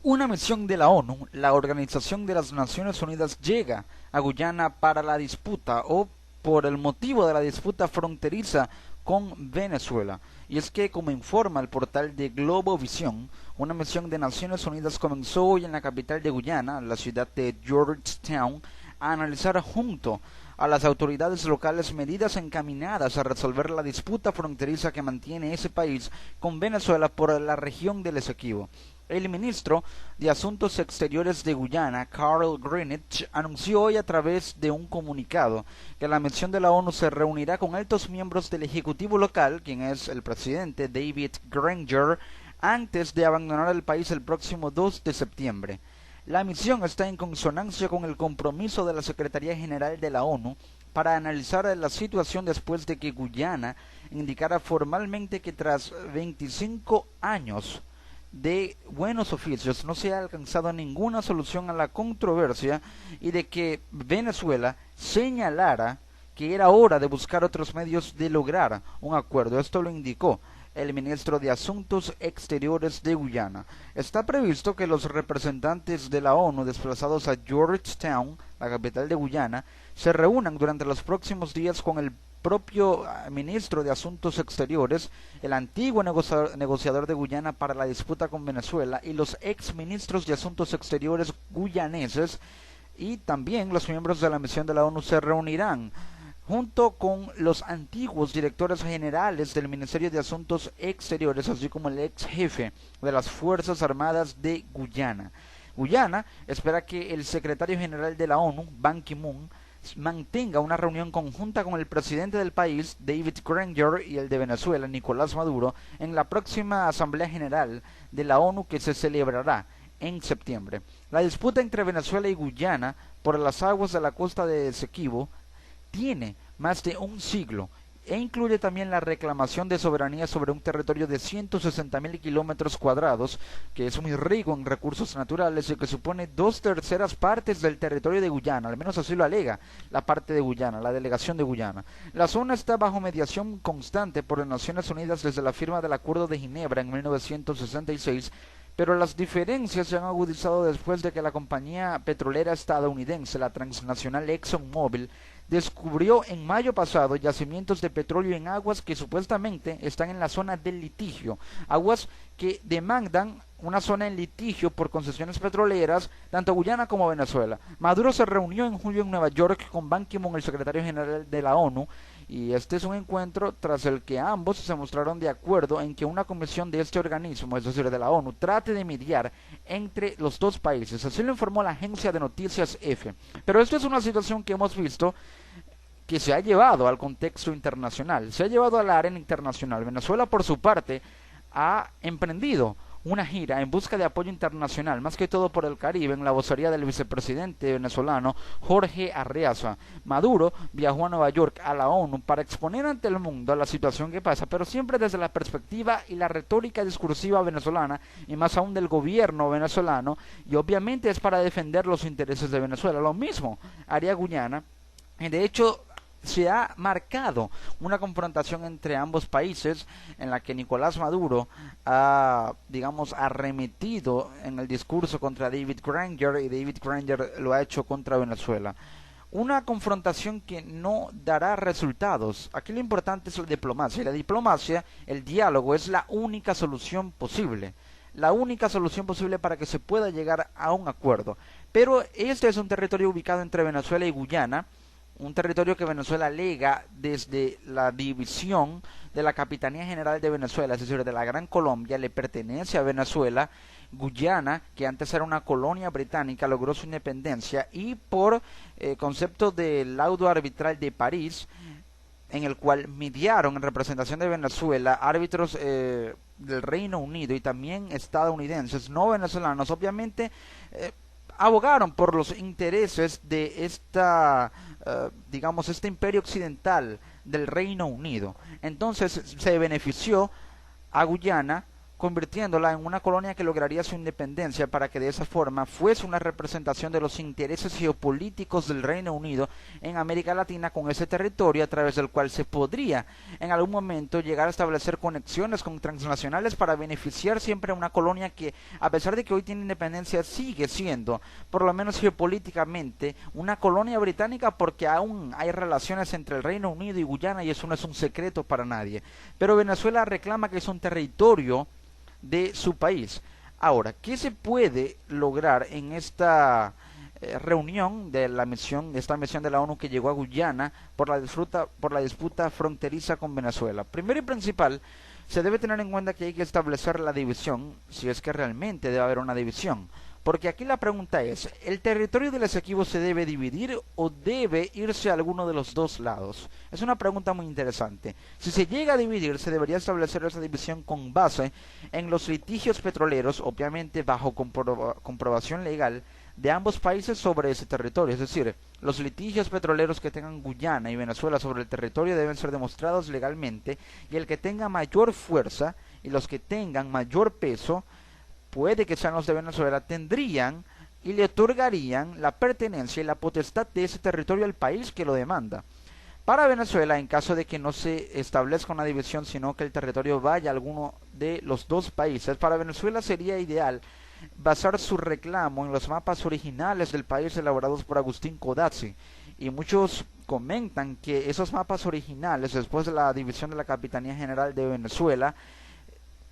Una misión de la ONU, la Organización de las Naciones Unidas, llega a Guyana para la disputa o por el motivo de la disputa fronteriza con Venezuela. Y es que, como informa el portal de Globovisión, una misión de Naciones Unidas comenzó hoy en la capital de Guyana, la ciudad de Georgetown, a analizar junto a las autoridades locales medidas encaminadas a resolver la disputa fronteriza que mantiene ese país con Venezuela por la región del Esequibo. El ministro de Asuntos Exteriores de Guyana, Carl Greenwich, anunció hoy a través de un comunicado que la misión de la ONU se reunirá con altos miembros del Ejecutivo local, quien es el presidente David Granger, antes de abandonar el país el próximo 2 de septiembre. La misión está en consonancia con el compromiso de la Secretaría General de la ONU para analizar la situación después de que Guyana indicara formalmente que tras 25 años de buenos oficios no se ha alcanzado ninguna solución a la controversia y de que Venezuela señalara que era hora de buscar otros medios de lograr un acuerdo. Esto lo indicó el ministro de Asuntos Exteriores de Guyana. Está previsto que los representantes de la ONU desplazados a Georgetown, la capital de Guyana, se reúnan durante los próximos días con el propio ministro de Asuntos Exteriores, el antiguo negociador de Guyana para la disputa con Venezuela y los ex ministros de Asuntos Exteriores guyaneses, y también los miembros de la misión de la ONU se reunirán junto con los antiguos directores generales del Ministerio de Asuntos Exteriores, así como el ex jefe de las Fuerzas Armadas de Guyana. Guyana espera que el secretario general de la ONU, Ban Ki-moon, mantenga una reunión conjunta con el presidente del país, David Granger, y el de Venezuela, Nicolás Maduro, en la próxima Asamblea General de la ONU que se celebrará en septiembre. La disputa entre Venezuela y Guyana por las aguas de la costa de Esequibo tiene más de un siglo e incluye también la reclamación de soberanía sobre un territorio de 160.000 kilómetros cuadrados, que es muy rico en recursos naturales y que supone 2/3 partes del territorio de Guyana, al menos así lo alega la parte de Guyana, la delegación de Guyana. La zona está bajo mediación constante por las Naciones Unidas desde la firma del Acuerdo de Ginebra en 1966, pero las diferencias se han agudizado después de que la compañía petrolera estadounidense, la transnacional ExxonMobil, descubrió en mayo pasado yacimientos de petróleo en aguas que supuestamente están en la zona del litigio, aguas que demandan una zona en litigio por concesiones petroleras, tanto Guyana como Venezuela. Maduro se reunió en julio en Nueva York con Ban Ki-moon, el secretario general de la ONU, y este es un encuentro tras el que ambos se mostraron de acuerdo en que una comisión de este organismo, es decir, de la ONU, trate de mediar entre los dos países. Así lo informó la agencia de noticias EFE. Pero esto es una situación que hemos visto que se ha llevado al contexto internacional, se ha llevado a la arena internacional. Venezuela, por su parte, ha emprendido una gira en busca de apoyo internacional, más que todo por el Caribe, en la vocería del vicepresidente venezolano Jorge Arreaza. Maduro viajó a Nueva York, a la ONU, para exponer ante el mundo la situación que pasa, pero siempre desde la perspectiva y la retórica discursiva venezolana, y más aún del gobierno venezolano, y obviamente es para defender los intereses de Venezuela. Lo mismo haría Guyana. De hecho, se ha marcado una confrontación entre ambos países en la que Nicolás Maduro ha, digamos, arremetido en el discurso contra David Granger y David Granger lo ha hecho contra Venezuela. Una confrontación que no dará resultados. Aquí lo importante es la diplomacia. Y la diplomacia, el diálogo, es la única solución posible. La única solución posible para que se pueda llegar a un acuerdo. Pero este es un territorio ubicado entre Venezuela y Guyana, un territorio que Venezuela alega desde la división de la Capitanía General de Venezuela, es decir, de la Gran Colombia, le pertenece a Venezuela. Guyana, que antes era una colonia británica, logró su independencia y por concepto del laudo arbitral de París, en el cual mediaron en representación de Venezuela árbitros del Reino Unido y también estadounidenses, no venezolanos, obviamente abogaron por los intereses de digamos, este imperio occidental del Reino Unido. Entonces se benefició a Guyana convirtiéndola en una colonia que lograría su independencia para que de esa forma fuese una representación de los intereses geopolíticos del Reino Unido en América Latina con ese territorio a través del cual se podría en algún momento llegar a establecer conexiones con transnacionales para beneficiar siempre a una colonia que, a pesar de que hoy tiene independencia, sigue siendo, por lo menos geopolíticamente, una colonia británica, porque aún hay relaciones entre el Reino Unido y Guyana y eso no es un secreto para nadie. Pero Venezuela reclama que es un territorio de su país. Ahora, ¿qué se puede lograr en esta reunión de esta misión de la ONU que llegó a Guyana por la disputa fronteriza con Venezuela? Primero y principal, se debe tener en cuenta que hay que establecer la división, si es que realmente debe haber una división. Porque aquí la pregunta es, ¿el territorio del Esequibo se debe dividir o debe irse a alguno de los dos lados? Es una pregunta muy interesante. Si se llega a dividir, se debería establecer esa división con base en los litigios petroleros, obviamente bajo comprobación legal, de ambos países sobre ese territorio. Es decir, los litigios petroleros que tengan Guyana y Venezuela sobre el territorio deben ser demostrados legalmente, y el que tenga mayor fuerza y los que tengan mayor peso, puede que sean los de Venezuela, tendrían y le otorgarían la pertenencia y la potestad de ese territorio al país que lo demanda. Para Venezuela, en caso de que no se establezca una división, sino que el territorio vaya a alguno de los dos países, para Venezuela sería ideal basar su reclamo en los mapas originales del país elaborados por Agustín Codazzi. Y muchos comentan que esos mapas originales, después de la división de la Capitanía General de Venezuela,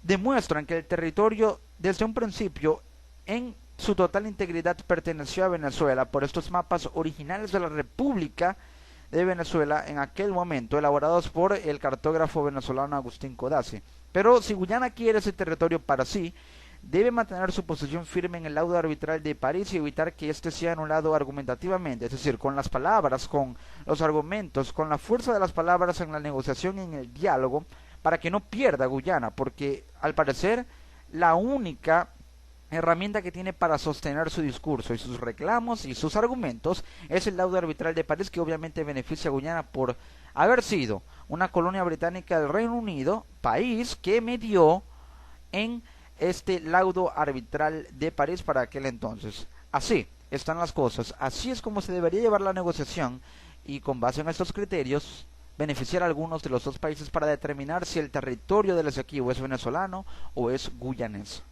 demuestran que el territorio desde un principio en su total integridad perteneció a Venezuela por estos mapas originales de la República de Venezuela en aquel momento, elaborados por el cartógrafo venezolano Agustín Codazzi. Pero si Guyana quiere ese territorio para sí, debe mantener su posición firme en el laudo arbitral de París y evitar que éste sea anulado argumentativamente, es decir, con las palabras, con los argumentos, con la fuerza de las palabras en la negociación y en el diálogo, para que no pierda Guyana, porque al parecer la única herramienta que tiene para sostener su discurso y sus reclamos y sus argumentos es el laudo arbitral de París, que obviamente beneficia a Guyana por haber sido una colonia británica del Reino Unido, país que medió en este laudo arbitral de París para aquel entonces. Así están las cosas, así es como se debería llevar la negociación, y con base en estos criterios beneficiar a algunos de los dos países para determinar si el territorio del Esequibo es venezolano o es guyanés.